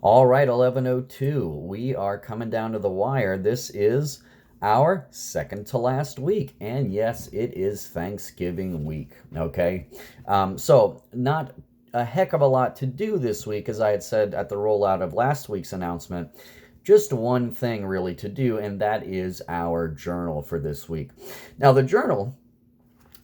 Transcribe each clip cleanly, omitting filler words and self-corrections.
All right, 11:02. We are coming down to the wire. This is our second to last week. And yes, it is Thanksgiving week. Okay. So, not a heck of a lot to do this week, as I had said at the rollout of last week's announcement. Just one thing really to do, and that is our journal for this week. Now, the journal.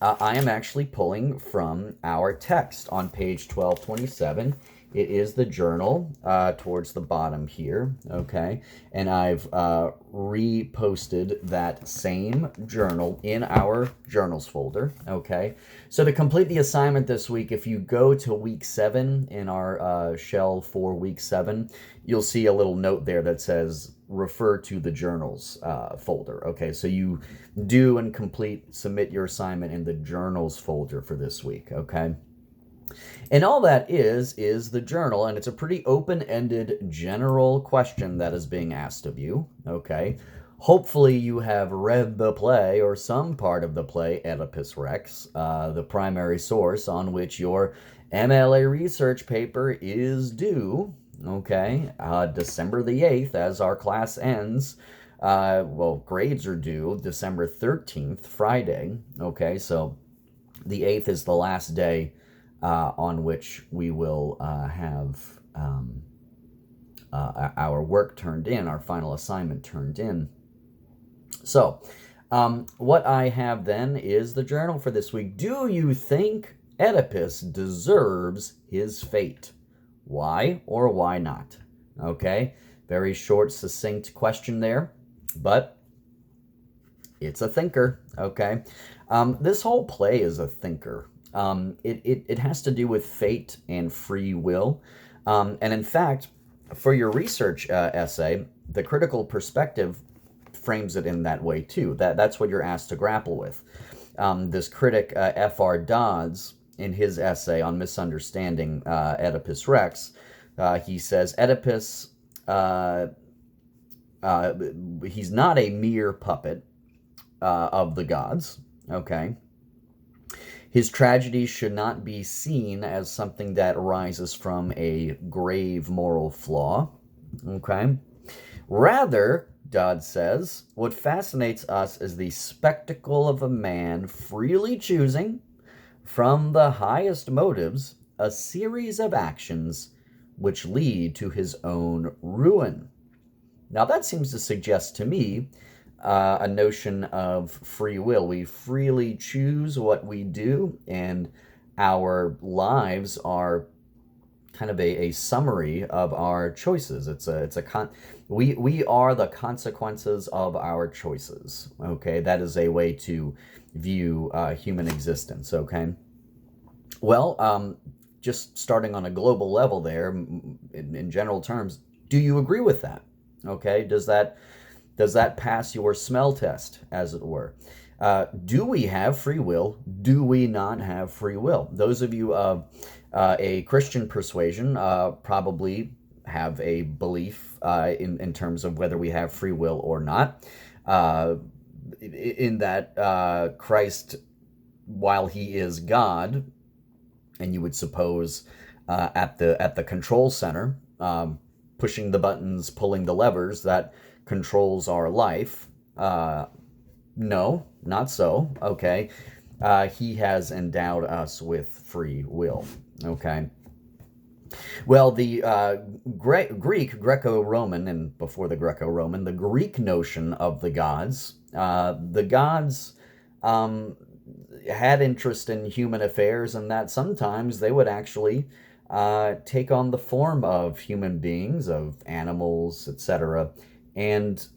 I am actually pulling from our text on page 1227. It is the journal towards the bottom here, okay? And I've reposted that same journal in our journals folder, okay? So to complete the assignment this week, if you go to week 7 in our shell for week 7, you'll see a little note there that says refer to the journals folder, okay? So you do and submit your assignment in the journals folder for this week, okay? And all that is the journal, and it's a pretty open-ended general question that is being asked of you, okay? Hopefully you have read the play or some part of the play Oedipus Rex, the primary source on which your MLA research paper is due, okay? December the 8th as our class ends. Grades are due December 13th, Friday, okay? So the 8th is the last day on which we will have our work turned in, our final assignment turned in. So, what I have then is the journal for this week. Do you think Oedipus deserves his fate? Why or why not? Okay, very short, succinct question there, but it's a thinker, okay? This whole play is a thinker. It has to do with fate and free will. And in fact, for your research essay, the critical perspective frames it in that way too. That's what you're asked to grapple with. This critic, F.R. Dodds, in his essay on misunderstanding Oedipus Rex, he says, Oedipus, he's not a mere puppet of the gods, okay? His tragedy should not be seen as something that arises from a grave moral flaw, okay? Rather, Dodd says, what fascinates us is the spectacle of a man freely choosing, from the highest motives, a series of actions which lead to his own ruin. Now, that seems to suggest to me a notion of free will. We freely choose what we do, and our lives are kind of a summary of our choices. We are the consequences of our choices. Okay, that is a way to view human existence. Okay, well, just starting on a global level there, in general terms, do you agree with that? Okay, does that pass your smell test, as it were? Do we have free will? Do we not have free will? Those of you of a Christian persuasion probably have a belief in terms of whether we have free will or not. In that Christ, while he is God, and you would suppose at the control center, pushing the buttons, pulling the levers, that controls our life. No, not so. Okay. He has endowed us with free will. Okay. Well, the Greco-Roman, and before the Greco-Roman, the Greek notion of the gods had interest in human affairs, and that sometimes they would actually take on the form of human beings, of animals, etc., and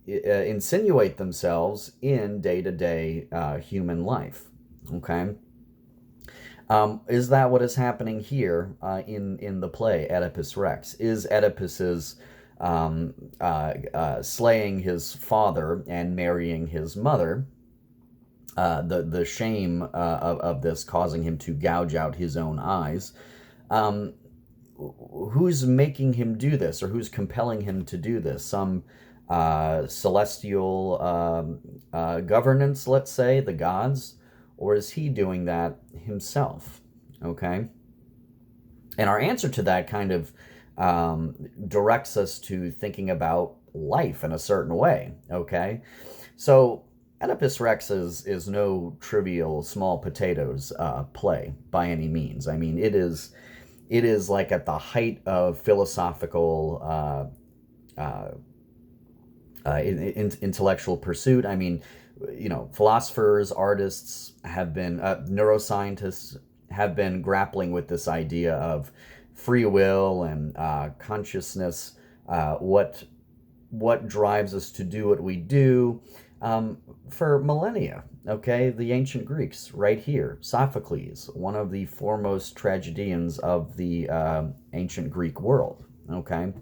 insinuate themselves in day-to-day human life. Okay, is that what is happening here in the play Oedipus Rex? Is Oedipus's slaying his father and marrying his mother, the shame of this causing him to gouge out his own eyes? Who's making him do this, or who's compelling him to do this? Some celestial governance, let's say, the gods, or is he doing that himself? Okay. And our answer to that kind of directs us to thinking about life in a certain way, okay? So Oedipus Rex is no trivial small potatoes play by any means. I mean, it is like at the height of philosophical intellectual pursuit. I mean, philosophers, artists have been, neuroscientists have been grappling with this idea of free will and consciousness, what drives us to do what we do, for millennia. Okay, the ancient Greeks, right here, Sophocles, one of the foremost tragedians of the ancient Greek world. Okay,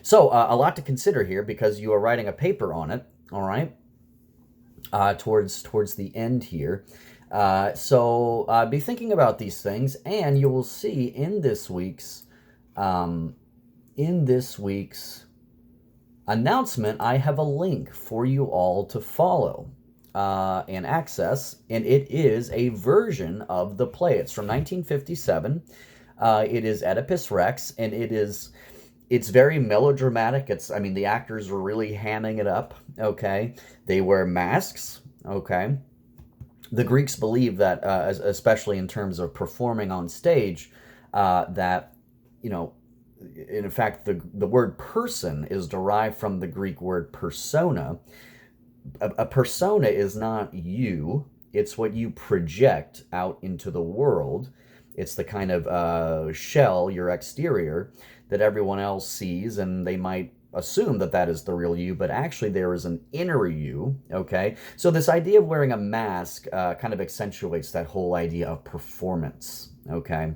so a lot to consider here because you are writing a paper on it. All right, towards the end here. So be thinking about these things, and you will see in this week's announcement, I have a link for you all to follow and access, and it is a version of the play. It's from 1957. It is Oedipus Rex, and it's very melodramatic. I mean, the actors are really hamming it up, okay? They wear masks, okay? The Greeks believe that, especially in terms of performing on stage, that, in fact, the word person is derived from the Greek word persona. A persona is not you. It's what you project out into the world. It's the kind of shell, your exterior, that everyone else sees, and they might assume that that is the real you, but actually there is an inner you, okay? So this idea of wearing a mask kind of accentuates that whole idea of performance, okay?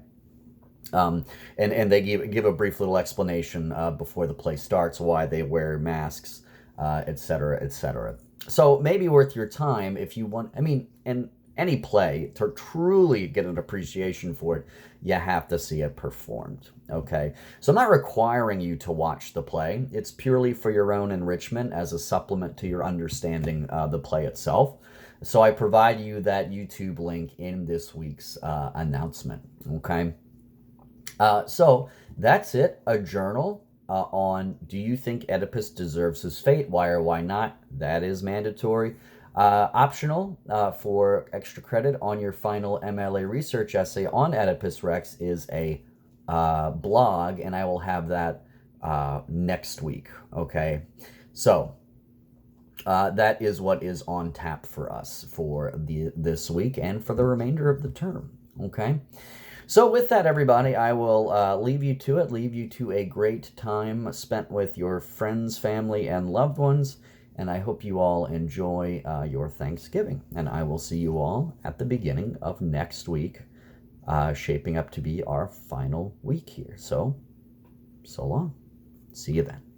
And they give a brief little explanation before the play starts why they wear masks, etc., etc. So maybe worth your time if you want. I mean, in any play, to truly get an appreciation for it, you have to see it performed, okay? So I'm not requiring you to watch the play. It's purely for your own enrichment as a supplement to your understanding the play itself. So I provide you that YouTube link in this week's announcement, okay? So that's it, a journal on do you think Oedipus deserves his fate? Why or why not? That is mandatory. Optional for extra credit on your final MLA research essay on Oedipus Rex is a blog, and I will have that next week, okay? So that is what is on tap for us for this week and for the remainder of the term, okay? So with that, everybody, I will leave you to it, leave you to a great time spent with your friends, family, and loved ones, and I hope you all enjoy your Thanksgiving. And I will see you all at the beginning of next week, shaping up to be our final week here. So long. See you then.